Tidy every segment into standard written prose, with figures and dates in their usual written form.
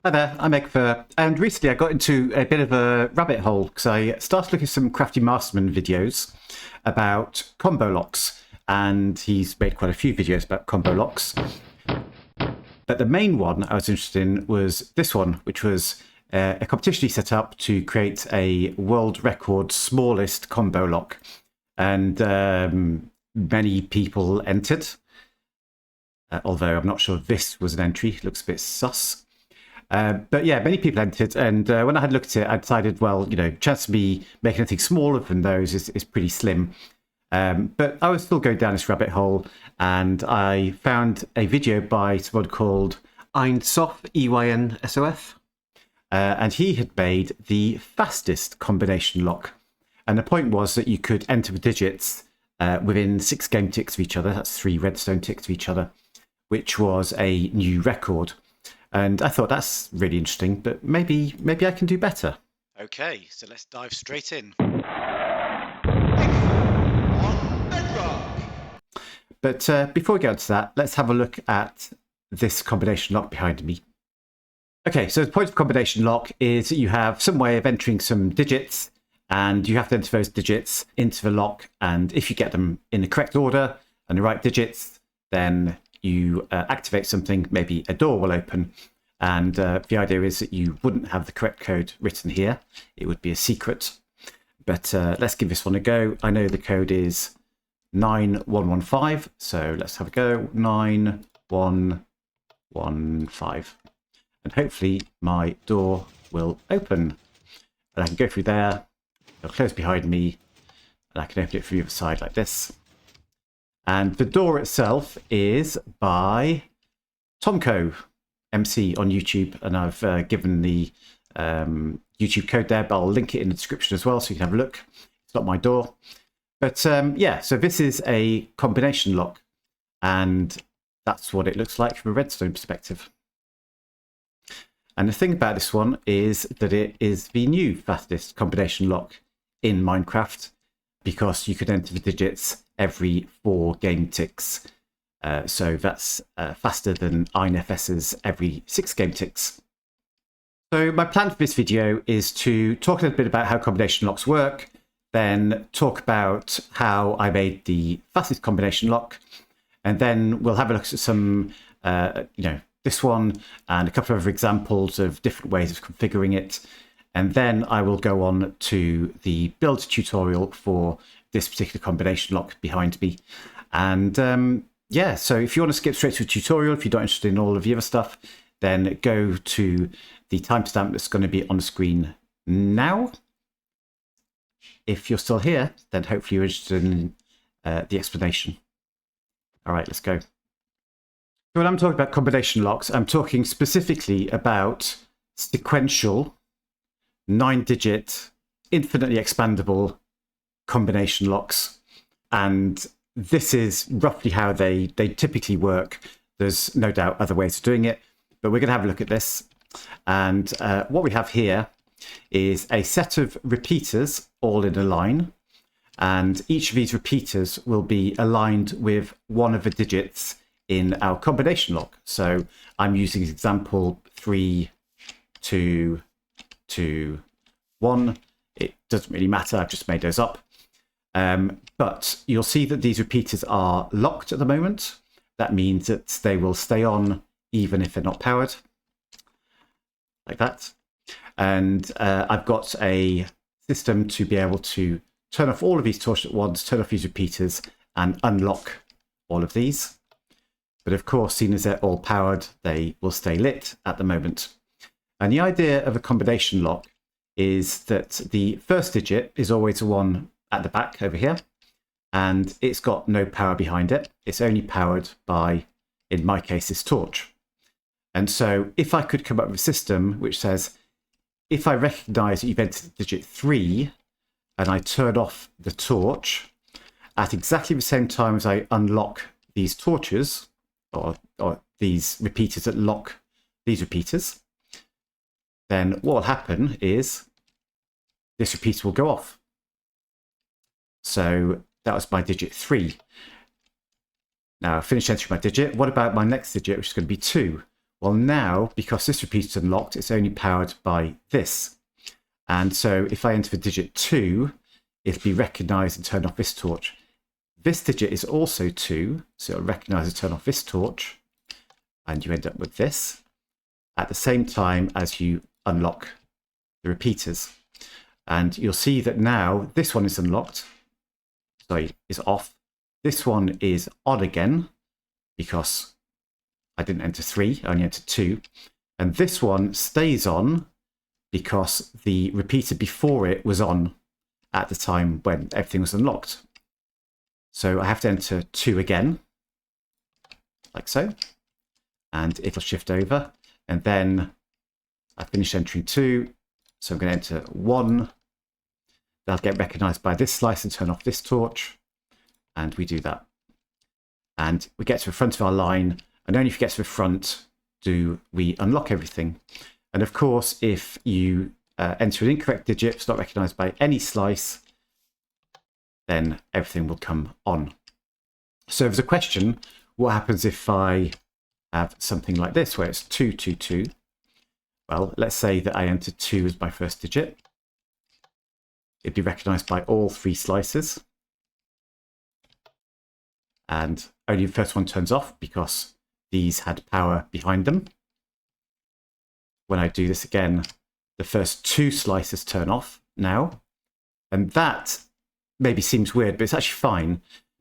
Hi there, I'm Egbert, and recently I got into a bit of a rabbit hole because I started looking at some CraftyMasterman videos about combo locks, and he's made quite a few videos about combo locks. But the main one I was interested in was this one, which was a competition he set up to create a world record smallest combo lock, and many people entered. Although I'm not sure this was an entry, it looks a bit sus. But yeah, many people entered, and when I had looked at it, I decided, well, chance of me making anything smaller than those is pretty slim. But I was still going down this rabbit hole, and I found a video by someone called Einsof, Eynsof, and he had made the fastest combination lock. And the point was that you could enter the digits within 6 game ticks of each other. That's 3 redstone ticks of each other, which was a new record. And I thought that's really interesting, but maybe I can do better. Okay, so let's dive straight in. But before we get into that, let's have a look at this combination lock behind me. Okay, so the point of combination lock is you have some way of entering some digits, and you have to enter those digits into the lock. And if you get them in the correct order and the right digits, then you activate something, maybe a door will open. And the idea is that you wouldn't have the correct code written here. It would be a secret. But let's give this one a go. I know the code is 9115. So let's have a go. 9115. And hopefully my door will open. And I can go through there. It'll close behind me. And I can open it from the other side like this. And the door itself is by Tomco MC on YouTube, and I've given the YouTube code there, but I'll link it in the description as well so you can have a look. It's not my door. But yeah, so this is a combination lock, and that's what it looks like from a redstone perspective. And the thing about this one is that it is the new fastest combination lock in Minecraft, because you can enter the digits every 4 game ticks. So that's faster than INFS's every 6 game ticks. So my plan for this video is to talk a little bit about how combination locks work, then talk about how I made the fastest combination lock, and then we'll have a look at some, this one and a couple of other examples of different ways of configuring it. And then I will go on to the build tutorial for this particular combination lock behind me. And yeah, so if you want to skip straight to a tutorial, if you're not interested in all of the other stuff, then go to the timestamp that's going to be on the screen now. If you're still here, then hopefully you're interested in the explanation. All right, let's go. So when I'm talking about combination locks, I'm talking specifically about sequential, 9-digit, infinitely expandable combination locks. And this is roughly how they typically work. There's no doubt other ways of doing it, but we're going to have a look at this. And what we have here is a set of repeaters all in a line. And each of these repeaters will be aligned with one of the digits in our combination lock. So I'm using example 3, 2, 2, 1. It doesn't really matter. I've just made those up. But you'll see that these repeaters are locked at the moment. That means that they will stay on even if they're not powered, like that. And I've got a system to be able to turn off all of these torches at once, turn off these repeaters, and unlock all of these. But of course, seeing as they're all powered, they will stay lit at the moment. And the idea of a combination lock is that the first digit is always the one at the back over here, and it's got no power behind it. It's only powered by, in my case, this torch. And so if I could come up with a system which says, if I recognize that you've entered digit 3 and I turn off the torch at exactly the same time as I unlock these torches, or these repeaters that lock these repeaters, then what will happen is this repeater will go off. So that was my digit 3. Now I've finished entering my digit. What about my next digit, which is going to be 2? Well, now, because this repeater is unlocked, it's only powered by this. And so if I enter the digit 2, it'll be recognised and turn off this torch. This digit is also 2, so it'll recognise and turn off this torch. And you end up with this at the same time as you unlock the repeaters. And you'll see that now this one is unlocked, sorry, is off. This one is on again because I didn't enter 3, I only entered 2. And this one stays on because the repeater before it was on at the time when everything was unlocked. So I have to enter 2 again, like so, and it'll shift over. And then I finish entering 2, so I'm going to enter 1. That'll get recognized by this slice and turn off this torch, and we do that. And we get to the front of our line, and only if you get to the front do we unlock everything. And of course, if you enter an incorrect digit, it's not recognized by any slice, then everything will come on. So there's a question, what happens if I have something like this, where it's 2, 2, 2? Well, let's say that I entered 2 as my first digit. It'd be recognized by all 3 slices. And only the first one turns off because these had power behind them. When I do this again, the first 2 slices turn off now. And that maybe seems weird, but it's actually fine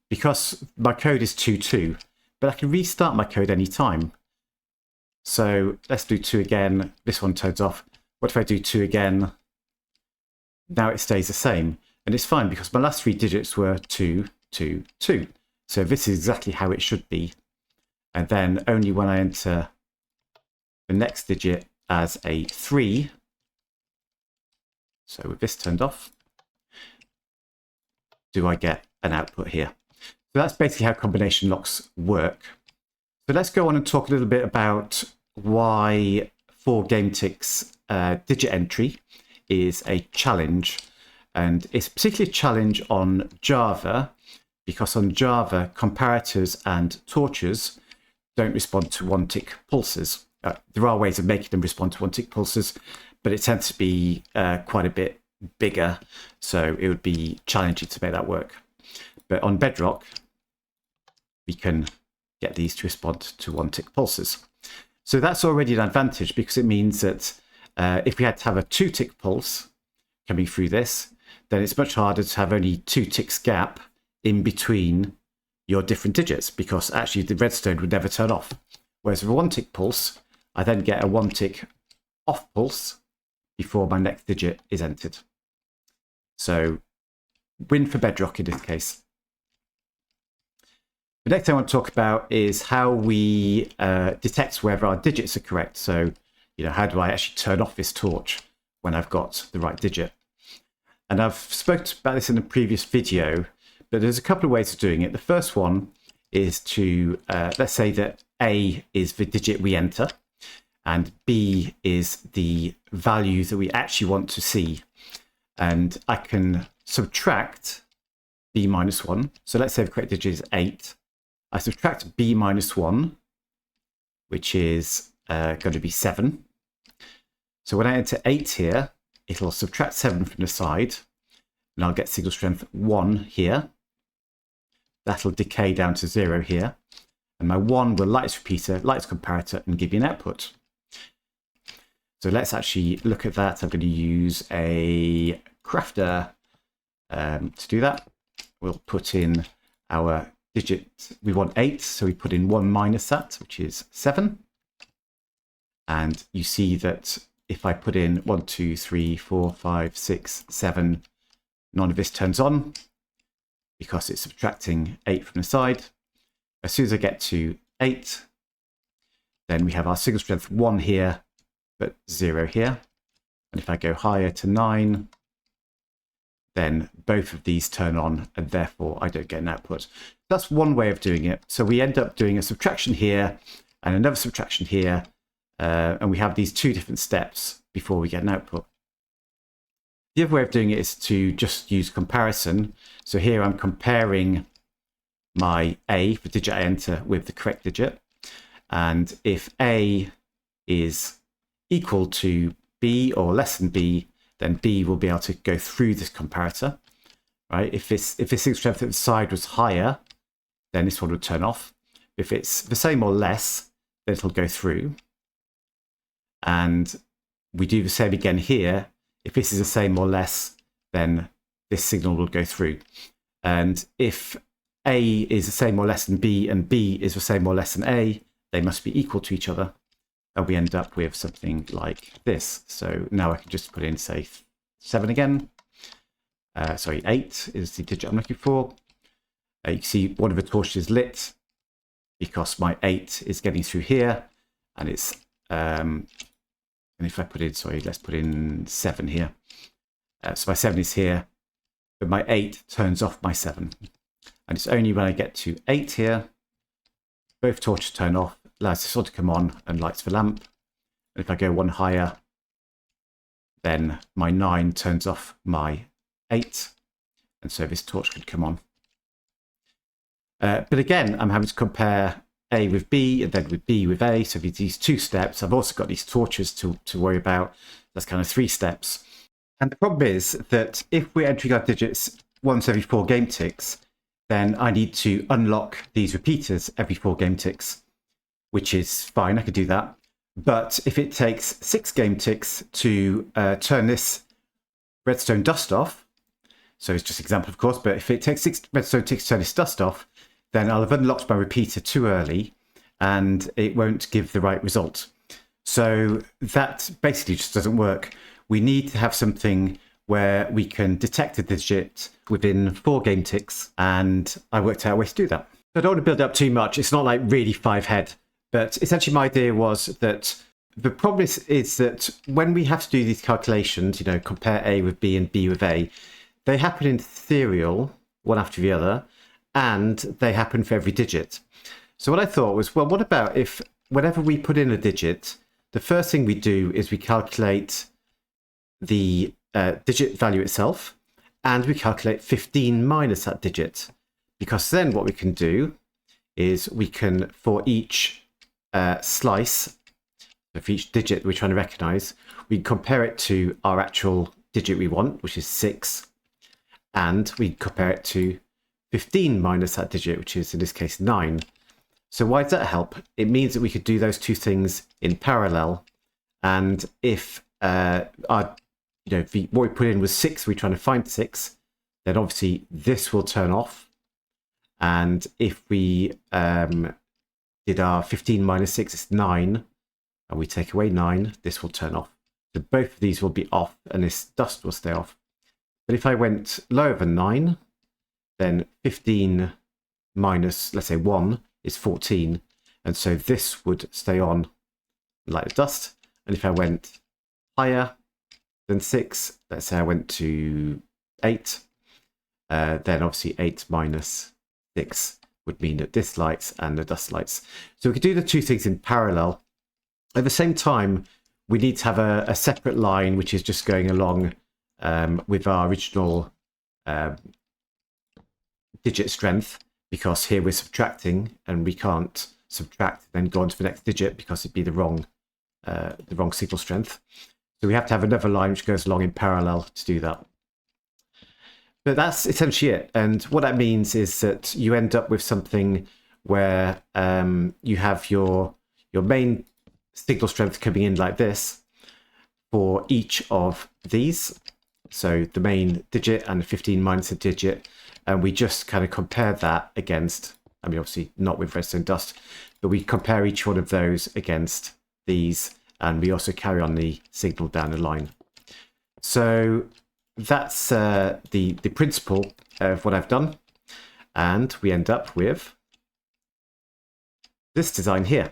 because my code is 2, 2, but I can restart my code anytime. So let's do 2 again. This one turns off. What if I do 2 again? Now it stays the same. And it's fine because my last 3 digits were 2, 2, 2. So this is exactly how it should be. And then only when I enter the next digit as a 3, so with this turned off, do I get an output here. So that's basically how combination locks work. So let's go on and talk a little bit about why 4 game ticks digit entry is a challenge. And it's particularly a challenge on Java, because on Java, comparators and torches don't respond to 1-tick pulses. There are ways of making them respond to 1-tick pulses, but it tends to be quite a bit bigger, so it would be challenging to make that work. But on Bedrock, we can get these to respond to 1-tick pulses. So that's already an advantage because it means that if we had to have a 2-tick pulse coming through this, then it's much harder to have only 2 ticks gap in between your different digits, because actually the redstone would never turn off. Whereas with a 1-tick pulse, I then get a 1-tick off pulse before my next digit is entered. So win for Bedrock in this case. The next thing I want to talk about is how we detect whether our digits are correct. So, how do I actually turn off this torch when I've got the right digit? And I've spoken about this in a previous video, but there's a couple of ways of doing it. The first one is to, let's say that A is the digit we enter, and B is the value that we actually want to see. And I can subtract B minus 1. So let's say the correct digit is 8. I subtract B minus 1, which is going to be 7. So when I enter 8 here, it'll subtract 7 from the side, and I'll get signal strength 1 here. That'll decay down to 0 here. And my 1 will light its repeater, light its comparator, and give you an output. So let's actually look at that. I'm going to use a crafter to do that. We'll put in our digit. We want 8, so we put in 1 minus that, which is 7. And you see that if I put in 1, 2, 3, 4, 5, 6, 7, none of this turns on because it's subtracting 8 from the side. As soon as I get to 8, then we have our signal strength 1 here, but 0 here. And if I go higher to 9, then both of these turn on, and therefore I don't get an output. That's one way of doing it. So we end up doing a subtraction here and another subtraction here, and we have these 2 different steps before we get an output. The other way of doing it is to just use comparison. So here I'm comparing my A, the digit I enter, with the correct digit. And if A is equal to B or less than B, then B will be able to go through this comparator, right? If this signal strength at the side was higher, then this one would turn off. If it's the same or less, then it'll go through. And we do the same again here. If this is the same or less, then this signal will go through. And if A is the same or less than B and B is the same or less than A, they must be equal to each other. And we end up with something like this. So now I can just put in, say, 7 again. Sorry, 8 is the digit I'm looking for. You can see one of the torches is lit because my 8 is getting through here. And it's, and if I put in, sorry, let's put in 7 here. So my 7 is here, but my 8 turns off my 7. And it's only when I get to 8 here, both torches turn off, allows this one to come on and lights the lamp. And if I go one higher, then my 9 turns off my 8. And so this torch could come on. But again, I'm having to compare A with B and then with B with A. So these 2 steps. I've also got these torches to worry about. That's kind of 3 steps. And the problem is that if we're entering our digits once every 4 game ticks, then I need to unlock these repeaters every 4 game ticks, which is fine. I could do that. But if it takes 6 game ticks to turn this redstone dust off, so it's just an example, of course, but if it takes 6 redstone ticks to turn this dust off, then I'll have unlocked my repeater too early and it won't give the right result. So that basically just doesn't work. We need to have something where we can detect a digit within 4 game ticks, and I worked out a way to do that. I don't want to build up too much. It's not like really 5 head, but essentially my idea was that the problem is that when we have to do these calculations, you know, compare A with B and B with A, they happen in serial, one after the other, and they happen for every digit. So what I thought was, well, what about if whenever we put in a digit, the first thing we do is we calculate the digit value itself, and we calculate 15 minus that digit, because then what we can do is we can, for each slice, so for each digit we're trying to recognize, we compare it to our actual digit we want, which is 6, and we compare it to 15 minus that digit, which is in this case 9. So why does that help? It means that we could do those 2 things in parallel, and if what we put in was 6, we're trying to find 6, then obviously this will turn off. And if we did our 15 minus 6, it's 9, and we take away 9, this will turn off. So both of these will be off, and this dust will stay off. But if I went lower than 9, then 15 minus, let's say 1, is 14. And so this would stay on like the dust. And if I went higher than 6, let's say I went to 8, then obviously 8 minus 6 would mean that this lights and the dust lights. So we could do the 2 things in parallel. At the same time, we need to have a separate line which is just going along with our original digit strength, because here we're subtracting and we can't subtract and then go on to the next digit because it'd be the wrong signal strength. So we have to have another line which goes along in parallel to do that. But that's essentially it. And what that means is that you end up with something where you have your main signal strength coming in like this for each of these. So the main digit and the 15 minus a digit. And we just kind of compare that against, I mean, obviously not with redstone dust, but we compare each one of those against these. And we also carry on the signal down the line. So that's the principle of what I've done. And we end up with this design here.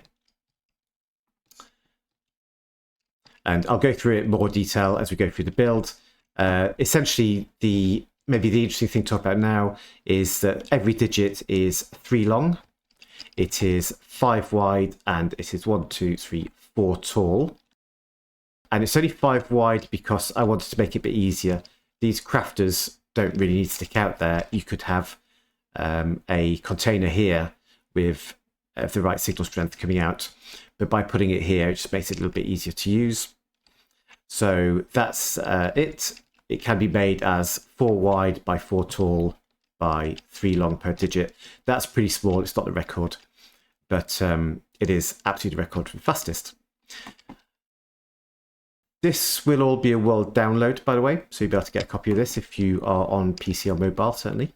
And I'll go through it in more detail as we go through the build. Essentially, maybe the interesting thing to talk about now is that every digit is 3 long. It is 5 wide, and it is 1, 2, 3, 4 tall. And it's only 5 wide because I wanted to make it a bit easier. These crafters don't really need to stick out there. You could have a container here with the right signal strength coming out. but by putting it here, it just makes it a little bit easier to use. So that's it. It can be made as 4 wide by 4 tall by 3 long per digit. That's pretty small. It's not the record, but it is absolutely the record for the fastest. This will all be a world download, by the way, so you'll be able to get a copy of this if you are on PC or mobile, certainly.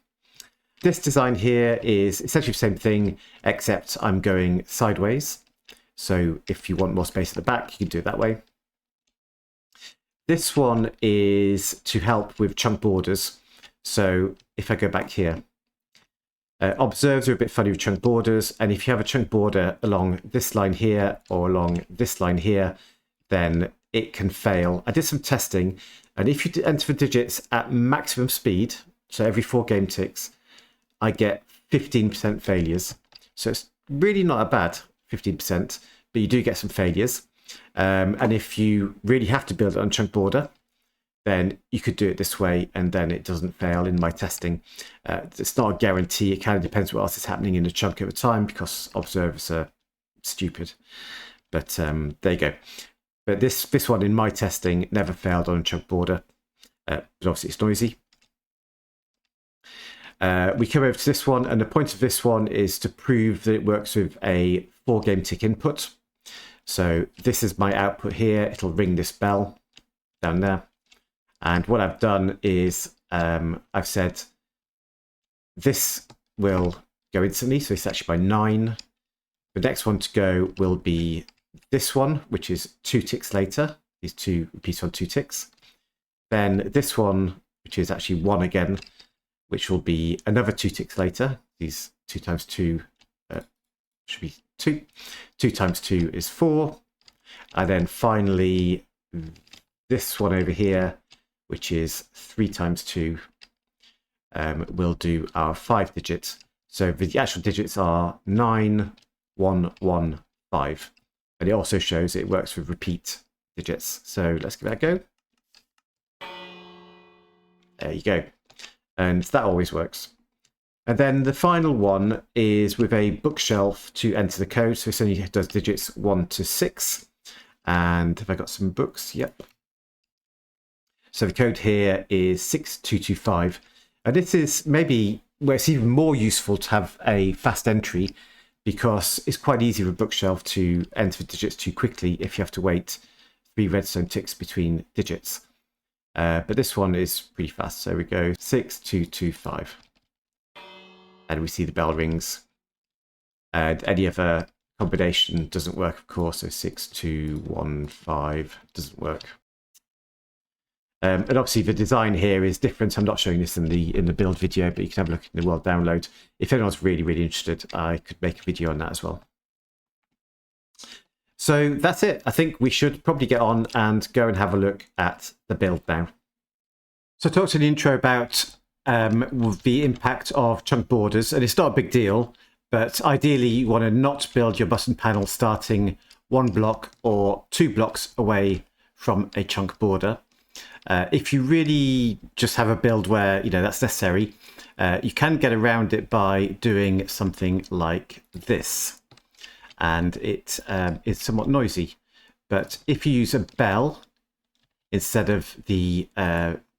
This design here is essentially the same thing, except I'm going sideways. So if you want more space at the back, you can do it that way. This one is to help with chunk borders. So if I go back here, observes are a bit funny with chunk borders. And if you have a chunk border along this line here or along this line here, then it can fail. I did some testing, and if you enter the digits at maximum speed, so every 4 game ticks, I get 15% failures. So it's really not a bad 15%, but you do get some failures. And if you really have to build it on chunk border, then you could do it this way and then it doesn't fail in my testing. It's not a guarantee. It kind of depends what else is happening in the chunk at the time, because observers are stupid. But there you go. But this one in my testing never failed on a chunk border, but obviously it's noisy. We come over to this one, and the point of this one is to prove that it works with a 4 game tick input. So this is my output here. It'll ring this bell down there. And what I've done is I've said this will go instantly. So it's actually by 9. The next one to go will be this one, which is 2 ticks later. These 2 repeats on 2 ticks. Then this one, which is actually 1 again, which will be another 2 ticks later. These 2 times 2 should be 2. 2 times 2 is 4. And then finally, this one over here, which is 3 times 2, will do our 5 digits. So the actual digits are 9, 1, 1, 5. And it also shows it works with repeat digits. So let's give that a go. There you go. And that always works. And then the final one is with a bookshelf to enter the code. So this only does digits 1 to 6. And have I got some books? Yep. So the code here is 6225. And this is maybe where it's even more useful to have a fast entry, because it's quite easy with a bookshelf to enter the digits too quickly if you have to wait 3 redstone ticks between digits. But this one is pretty fast. So we go 6225. And we see the bell rings. And any other combination doesn't work, of course. So 6215 doesn't work. And obviously the design here is different. I'm not showing this in the build video, but you can have a look in the world download. If anyone's really, really interested, I could make a video on that as well. So that's it. I think we should probably get on and go and have a look at the build now. So I talked in the intro about the impact of chunk borders, and it's not a big deal, but ideally you want to not build your button panel starting 1 block or 2 blocks away from a chunk border. If you really just have a build where that's necessary, you can get around it by doing something like this, and it is somewhat noisy. But if you use a bell instead of the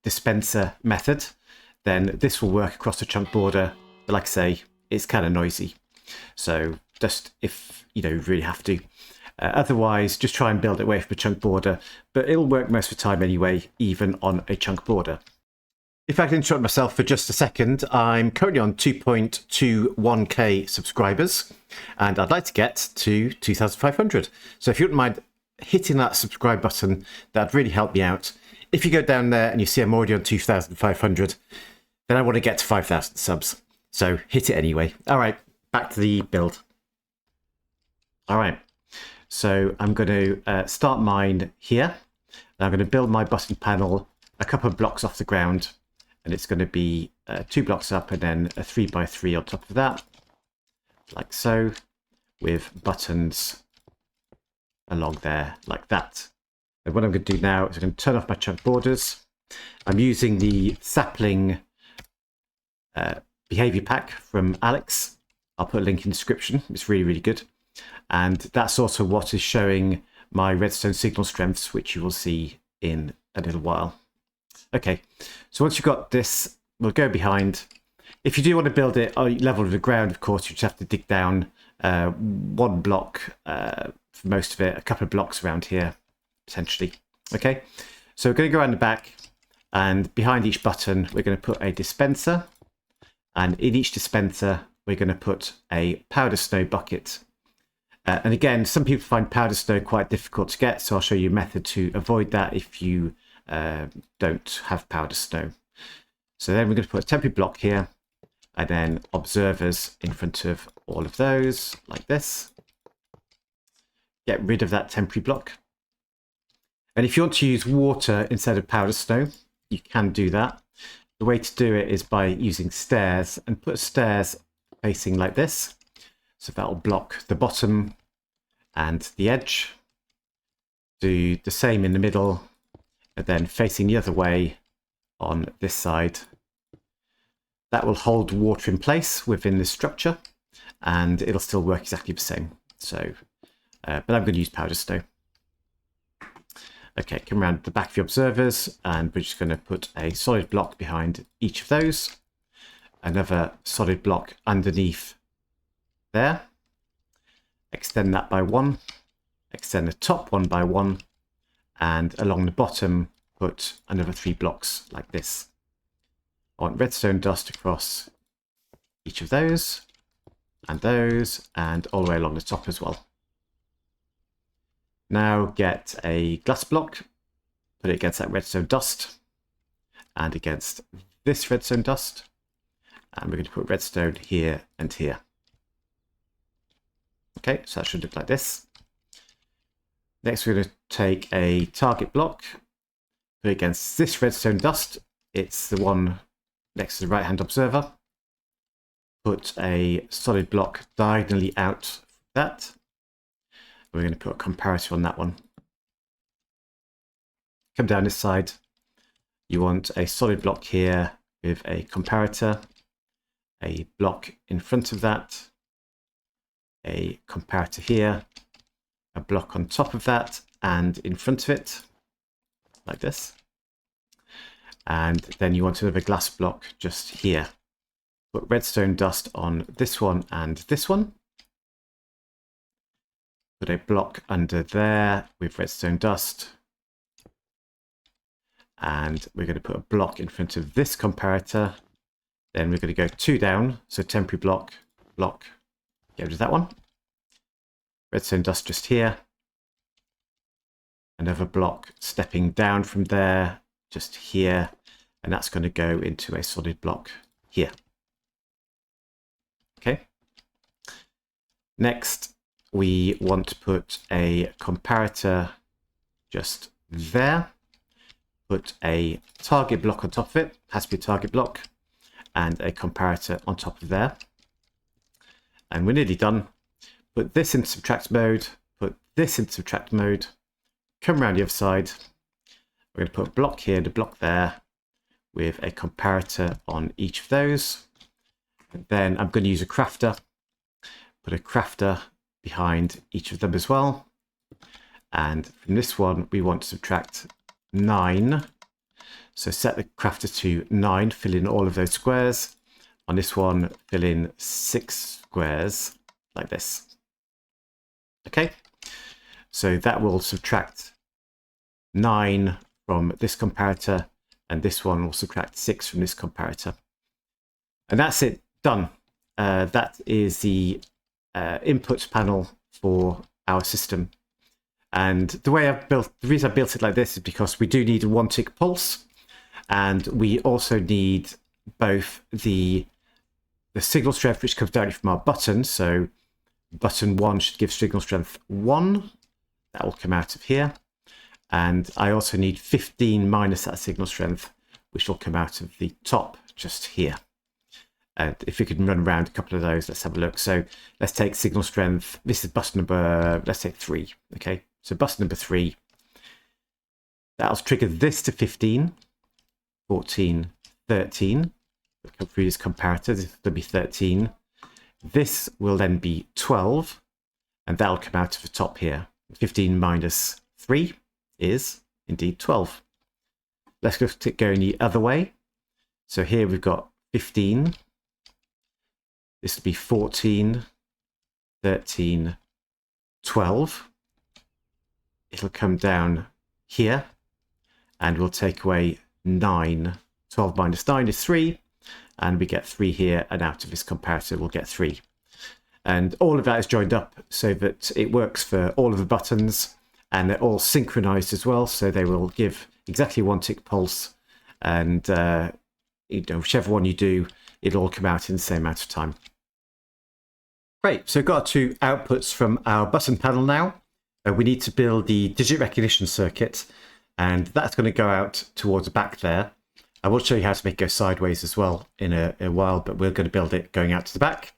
dispenser method, then this will work across the chunk border. But like I say, it's kind of noisy. So just if you really have to. Otherwise, just try and build it away from a chunk border, but it'll work most of the time anyway, even on a chunk border. If I can interrupt myself for just a second, I'm currently on 2.21k subscribers, and I'd like to get to 2,500. So if you wouldn't mind hitting that subscribe button, that'd really help me out. If you go down there and you see I'm already on 2,500, then I want to get to 5,000 subs. So hit it anyway. All right, back to the build. All right. So I'm going to start mine here. I'm going to build my button panel a couple of blocks off the ground, and it's going to be 2 blocks up and then a 3x3 on top of that, like so, with buttons along there like that. And what I'm going to do now is I'm going to turn off my chunk borders. I'm using the sapling behavior pack from Alex. I'll put a link in the description. It's really, really good. And that's also what is showing my redstone signal strengths, which you will see in a little while. Okay, so once you've got this, we'll go behind. If you do want to build it level with the ground, of course, you just have to dig down one block for most of it, a couple of blocks around here, potentially. Okay, so we're going to go around the back, and behind each button, we're going to put a dispenser. And in each dispenser, we're going to put a powder snow bucket. And again, some people find powder snow quite difficult to get, so I'll show you a method to avoid that if you don't have powder snow. So then we're going to put a temporary block here, and then observers in front of all of those, like this. Get rid of that temporary block. And if you want to use water instead of powder snow, you can do that. The way to do it is by using stairs, and put stairs facing like this. So that will block the bottom and the edge. Do the same in the middle, and then facing the other way on this side. That will hold water in place within this structure, and it'll still work exactly the same. So, but I'm going to use powder snow. Okay, come around the back of the observers, and we're just going to put a solid block behind each of those. Another solid block underneath there. Extend that by 1. Extend the top one by 1. And along the bottom, put another 3 blocks like this. I want redstone dust across each of those, and all the way along the top as well. Now get a glass block, put it against that redstone dust, and against this redstone dust. And we're going to put redstone here and here. Okay, so that should look like this. Next, we're going to take a target block, put it against this redstone dust. It's the one next to the right-hand observer. Put a solid block diagonally out that. We're going to put a comparator on that one. Come down this side. You want a solid block here with a comparator, a block in front of that, a comparator here, a block on top of that and in front of it, like this. And then you want another glass block just here. Put redstone dust on this one and this one. Put a block under there with redstone dust. And we're going to put a block in front of this comparator. Then we're going to go 2 down. So temporary block, get rid of that one. Redstone dust just here. Another block stepping down from there, just here. And that's going to go into a solid block here. Okay. Next, we want to put a comparator just there. Put a target block on top of it, has to be a target block, and a comparator on top of there. And we're nearly done. Put this in subtract mode, put this in subtract mode, come around the other side. We're going to put a block here and a block there with a comparator on each of those. And then I'm going to use a crafter, put a crafter behind each of them as well. And from this one, we want to subtract 9. So set the crafter to 9, fill in all of those squares. On this one, fill in 6 squares like this. Okay, so that will subtract 9 from this comparator, and this one will subtract 6 from this comparator. And that's it, done. That is the input panel for our system. And the reason I built it like this is because we do need a 1-tick pulse, and we also need both the signal strength, which comes directly from our button. So button 1 should give signal strength 1. That will come out of here. And I also need 15 minus that signal strength, which will come out of the top just here. And if we could run around a couple of those, let's have a look. So let's take signal strength. This is button number, let's take 3. Okay, so button number 3. That'll trigger this to 15, 14, 13. We'll come through this comparator. This will be 13. This will then be 12. and that'll come out of the top here. 15 minus 3 is indeed 12. Let's go going the other way. So here we've got 15. This will be 14, 13, 12. It'll come down here, and we'll take away 9. 12 minus 9 is 3, and we get 3 here, and out of this comparator we'll get 3. And all of that is joined up so that it works for all of the buttons, and they're all synchronized as well, so they will give exactly 1 tick pulse, and whichever one you do, it'll all come out in the same amount of time. Great, so we've got 2 outputs from our button panel now. We need to build the digit recognition circuit, and that's going to go out towards the back there. I will show you how to make it go sideways as well in a while, but we're going to build it going out to the back.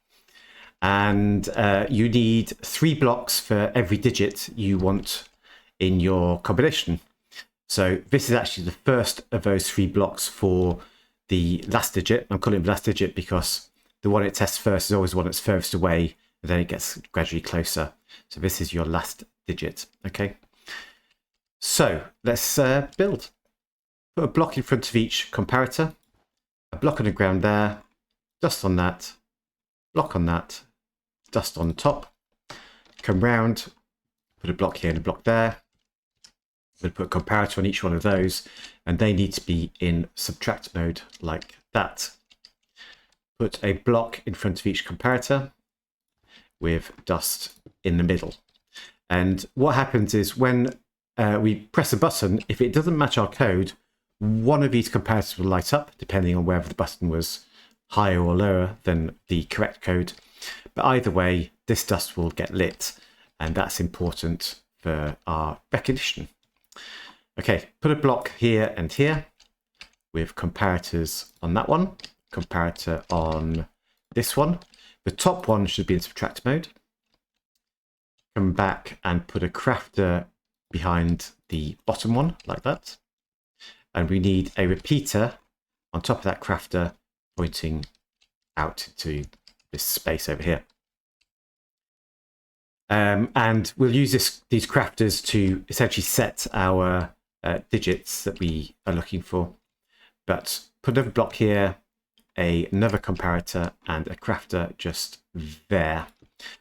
And you need 3 blocks for every digit you want in your combination. So this is actually the first of those 3 blocks for the last digit. I'm calling it the last digit because the one it tests first is always the one that's furthest away, and then it gets gradually closer. So this is your last digit, okay? So let's build. Put a block in front of each comparator, a block on the ground there, dust on that, block on that, dust on the top, come round, put a block here and a block there. We'll put a comparator on each one of those, and they need to be in subtract mode like that. Put a block in front of each comparator with dust in the middle. And what happens is when we press a button, if it doesn't match our code, one of these comparators will light up, depending on whether the button was higher or lower than the correct code. But either way, this dust will get lit, and that's important for our recognition. Okay, put a block here and here with comparators on that one, comparator on this one. The top one should be in subtract mode. Come back and put a crafter behind the bottom one, like that. And we need a repeater on top of that crafter pointing out to this space over here. And we'll use these crafters to essentially set our digits that we are looking for. But put another block here, another comparator, and a crafter just there.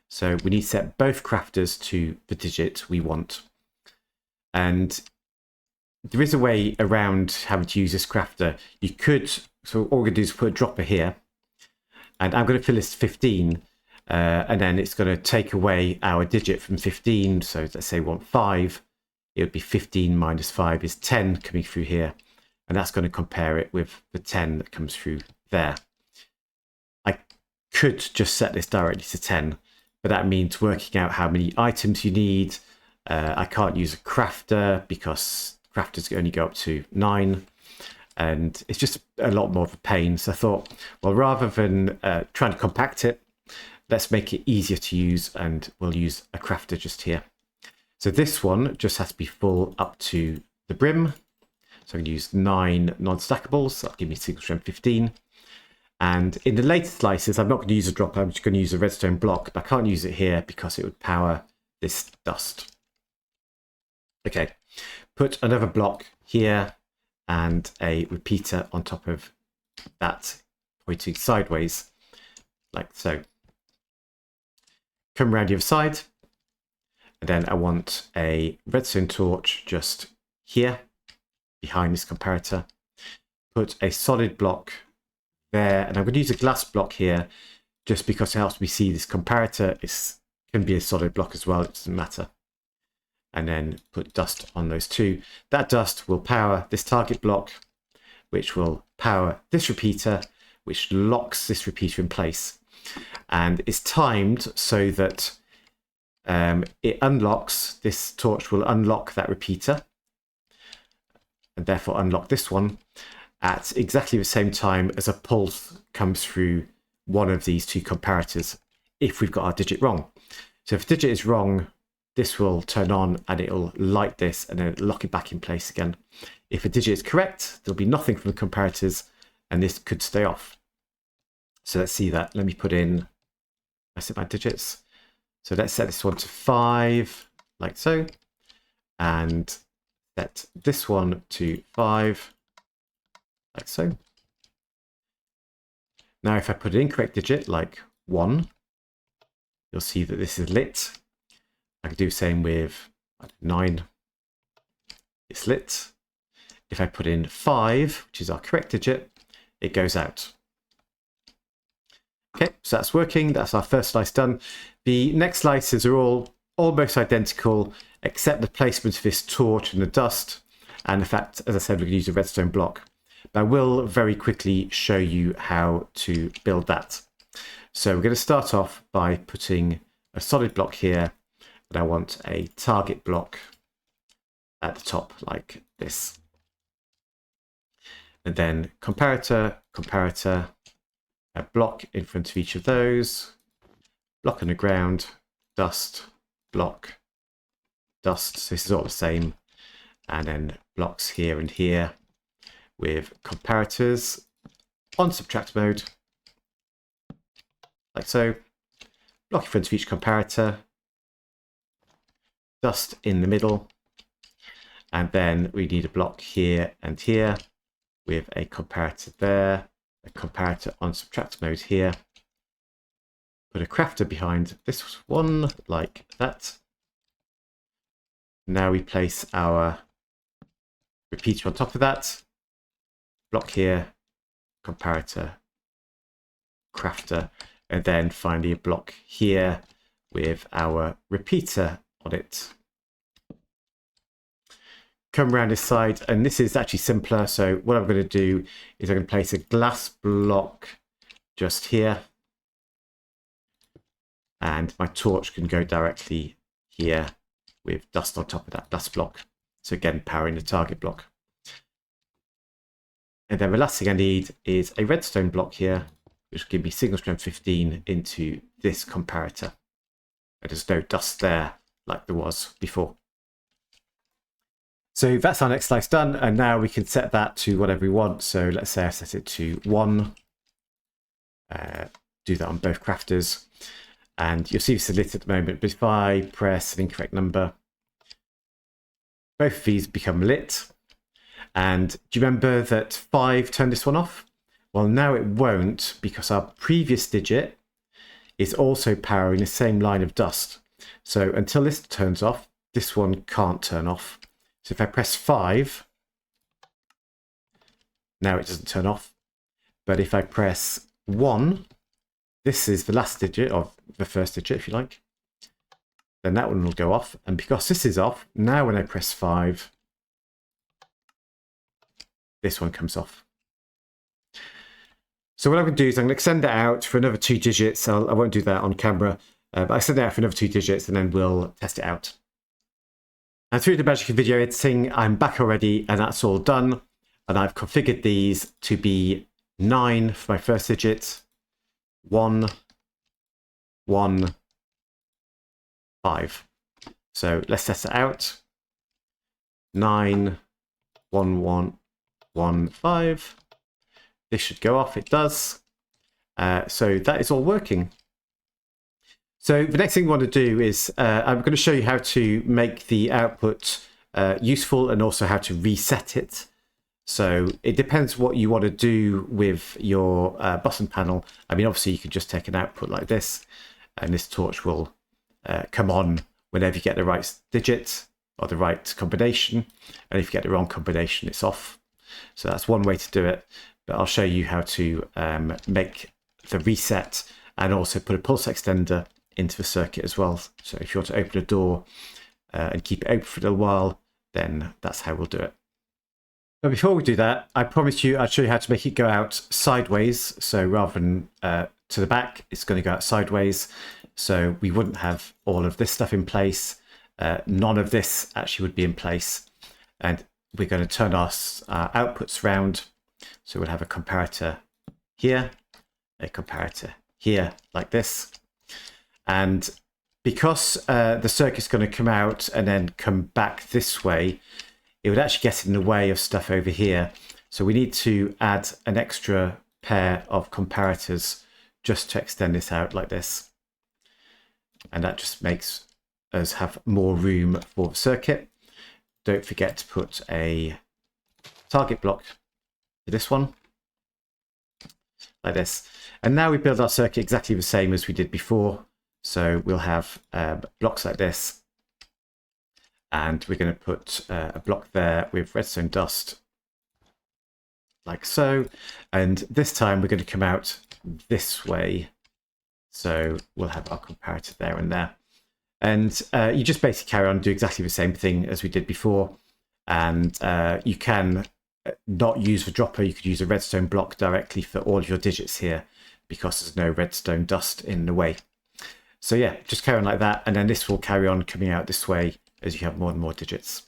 So we need to set both crafters to the digit we want. And there is a way around having to use this crafter. You could, so all we're going to do is put a dropper here, and I'm going to fill this to 15, and then it's going to take away our digit from 15. So let's say we want 5, it would be 15 minus 5 is 10 coming through here, and that's going to compare it with the 10 that comes through there. I could just set this directly to 10, but that means working out how many items you need. I can't use a crafter because crafters only go up to 9, and it's just a lot more of a pain. So I thought, well, rather than trying to compact it, let's make it easier to use, and we'll use a crafter just here. So this one just has to be full up to the brim. So I'm going to use 9 non-stackables. That'll give me single strength 15. And in the later slices, I'm not going to use a dropper. I'm just going to use a redstone block, but I can't use it here because it would power this dust. Okay, put another block here and a repeater on top of that, pointing sideways, like so. Come around the other side, and then I want a redstone torch just here, behind this comparator. Put a solid block there, and I'm going to use a glass block here, just because it helps me see this comparator. It can be a solid block as well, it doesn't matter. And then put dust on those two. That dust will power this target block, which will power this repeater, which locks this repeater in place. And it's timed so that it unlocks, this torch will unlock that repeater, and therefore unlock this one at exactly the same time as a pulse comes through one of these two comparators if we've got our digit wrong. So if the digit is wrong, this will turn on and it'll light this and then lock it back in place again. If a digit is correct, there'll be nothing from the comparators and this could stay off. So let's see that. Let me put in, I set my digits. So let's set this one to 5, like so, and set this one to 5, like so. Now if I put an incorrect digit, like 1, you'll see that this is lit. I can do the same with 9, it's lit. If I put in 5, which is our correct digit, it goes out. Okay, so that's working. That's our first slice done. The next slices are all almost identical, except the placement of this torch and the dust. And in fact, as I said, we're going to use a redstone block. But I will very quickly show you how to build that. So we're going to start off by putting a solid block here, and I want a target block at the top like this. And then comparator, comparator, a block in front of each of those, block on the ground, dust, block, dust. So this is all the same. And then blocks here and here with comparators on subtract mode, like so. Block in front of each comparator, dust in the middle, and then we need a block here and here with a comparator there, a comparator on subtract mode here. Put a crafter behind this one like that. Now we place our repeater on top of that. Block here, comparator, crafter, and then finally a block here with our repeater on it. Come around this side, and this is actually simpler. So what I'm going to do is I'm going to place a glass block just here, and my torch can go directly here with dust on top of that glass block. So again, powering the target block. And then the last thing I need is a redstone block here, which will give me signal strength 15 into this comparator. And there's no dust there like there was before. So that's our next slice done, and now we can set that to whatever we want. So let's say I set it to 1. Do that on both crafters. And you'll see this is lit at the moment, but if I press an incorrect number, both of these become lit. And do you remember that 5 turned this one off? Well, now it won't, because our previous digit is also powering the same line of dust. So until this turns off, this one can't turn off. So if I press 5, now it doesn't turn off. But if I press 1, this is the last digit, or the first digit if you like, then that one will go off. And because this is off, now when I press 5, this one comes off. So what I'm going to do is I'm going to extend it out for another 2 digits. I won't do that on camera, but I extend it out for another 2 digits and then we'll test it out. And through the magic of video editing, I'm back already, and that's all done. And I've configured these to be 9 for my first digit, 1, 1, 5. So let's test it out. 9, 1, 1, 1, 5. This should go off. It does. So that is all working. So the next thing we want to do is I'm going to show you how to make the output useful and also how to reset it. So it depends what you want to do with your button panel. I mean, obviously you can just take an output like this, and this torch will come on whenever you get the right digit or the right combination. And if you get the wrong combination, it's off. So that's one way to do it. But I'll show you how to make the reset and also put a pulse extender into the circuit as well. So if you want to open a door and keep it open for a little while, then that's how we'll do it. But before we do that, I promised you I'd show you how to make it go out sideways. So rather than to the back, it's going to go out sideways. So we wouldn't have all of this stuff in place. None of this actually would be in place. And we're going to turn our outputs round. So we'll have a comparator here, a comparator here, like this. And because the circuit's going to come out and then come back this way, it would actually get in the way of stuff over here. So we need to add an extra pair of comparators just to extend this out like this. and that just makes us have more room for the circuit. Don't forget to put a target block to this one, like this. And now we build our circuit exactly the same as we did before. So we'll have blocks like this, and we're going to put a block there with redstone dust, like so. And this time we're going to come out this way. So we'll have our comparator there and there. And you just basically carry on, do exactly the same thing as we did before. And you can not use the dropper. You could use a redstone block directly for all of your digits here, because there's no redstone dust in the way. So yeah, just carry on like that. And then this will carry on coming out this way as you have more and more digits.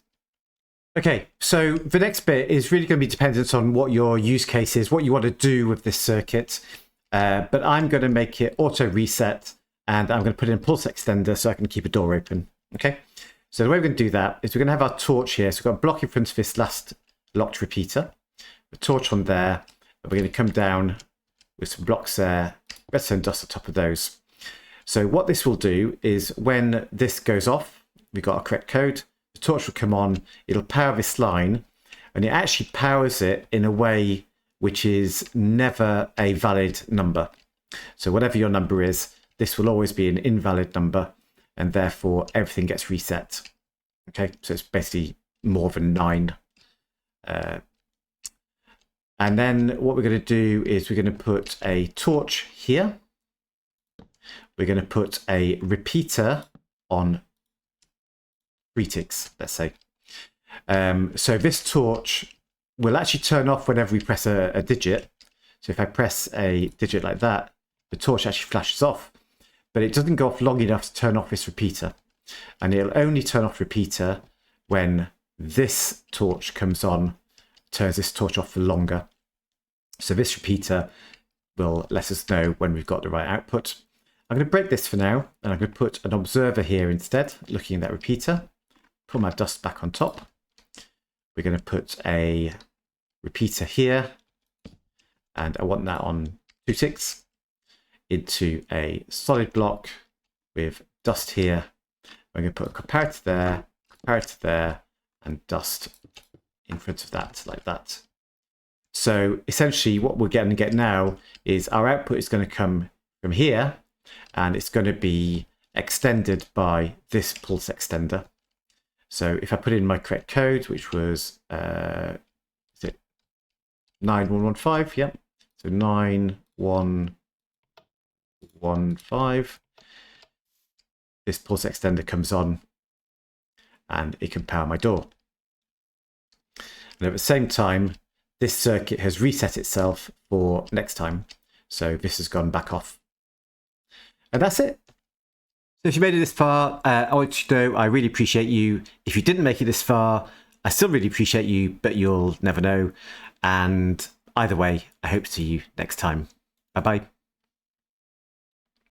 Okay, so the next bit is really going to be dependent on what your use case is, what you want to do with this circuit. But I'm going to make it auto reset, and I'm going to put in a pulse extender so I can keep a door open. Okay, so the way we're going to do that is we're going to have our torch here. So we've got a block in front of this last locked repeater, the torch on there, and we're going to come down with some blocks there, redstone dust on top of those. So what this will do is when this goes off, we've got our correct code, the torch will come on, it'll power this line, and it actually powers it in a way which is never a valid number. So whatever your number is, this will always be an invalid number, and therefore everything gets reset. Okay, so it's basically more than 9. And then what we're going to do is we're going to put a torch here. We're going to put a repeater on 3 ticks, let's say. So this torch will actually turn off whenever we press a digit. So if I press a digit like that, the torch actually flashes off, but it doesn't go off long enough to turn off this repeater. And it'll only turn off repeater when this torch comes on, turns this torch off for longer. So this repeater will let us know when we've got the right output. I'm going to break this for now, and I'm going to put an observer here instead, looking at that repeater. Put my dust back on top. We're going to put a repeater here, and I want that on 2 ticks, into a solid block with dust here. I'm going to put a comparator there, and dust in front of that, like that. So essentially what we're going to get now is our output is going to come from here, and it's going to be extended by this pulse extender. So if I put in my correct code, which was is it 9115? Yep. So 9115. This pulse extender comes on, and it can power my door. And at the same time, this circuit has reset itself for next time. So this has gone back off. And that's it. So if you made it this far, I want you to know I really appreciate you. If you didn't make it this far, I still really appreciate you, but you'll never know. And either way, I hope to see you next time. Bye-bye.